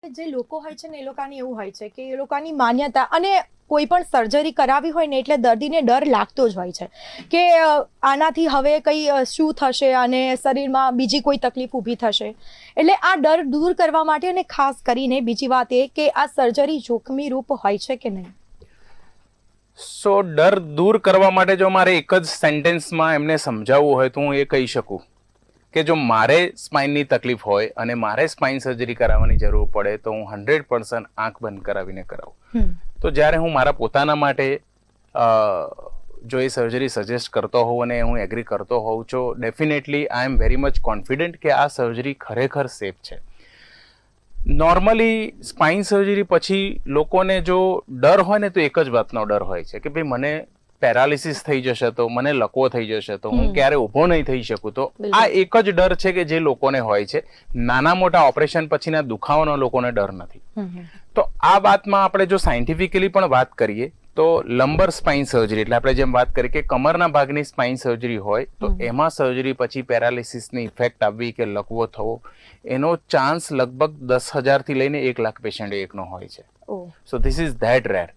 જે લોકો હોય છે ને એ લોકોને એવું હોય છે કે એ લોકોની માન્યતા અને કોઈ પણ સર્જરી કરાવી હોય ને એટલે દર્દીને ડર લાગતો જ હોય છે કે આનાથી હવે કંઈ શું થશે અને શરીરમાં બીજી કોઈ તકલીફ ઊભી થશે. એટલે આ ડર દૂર કરવા માટે અને ખાસ કરીને બીજી વાત એ કે આ સર્જરી જોખમી રૂપ હોય છે કે નહીં. સો ડર દૂર કરવા માટે જો મારે એક જ સેન્ટેન્સમાં એમને સમજાવવું હોય તો હું એ કહી શકું કે જો મારે સ્પાઇનની તકલીફ હોય અને મારે સ્પાઇન સર્જરી કરાવવાની જરૂર પડે તો હું 100% આંખ બંધ કરાવીને કરાવું. તો જ્યારે હું મારા પોતાના માટે જો એ સર્જરી સજેસ્ટ કરતો હોઉં અને હું એગ્રી કરતો હોઉં તો definitely I am very much confident કે આ સર્જરી ખરેખર સેફ છે. નોર્મલી સ્પાઇન સર્જરી પછી લોકોને જો ડર હોય ને તો એક જ વાતનો ડર હોય છે કે ભાઈ મને પેરાલિસિસ થઈ જશે તો મને લકવો થઈ જશે તો હું ક્યારે ઊભો નહીં થઈ શકું. તો આ એક જ ડર છે કે જે લોકોને હોય છે. નાના મોટા ઓપરેશન પછીના દુખાવાનો લોકોને ડર નથી. તો આ વાતમાં આપણે જો સાયન્ટિફિકલી પણ વાત કરીએ તો લંબર સ્પાઇન સર્જરી એટલે આપણે જેમ વાત કરીએ કે કમરના ભાગની સ્પાઇન સર્જરી હોય તો એમાં સર્જરી પછી પેરાલિસિસની ઇફેક્ટ આવવી કે લકવો થવો એનો ચાન્સ લગભગ 10,000 થી લઈને 1 લાખ પેશન્ટ એકનો હોય છે. So this is that rare.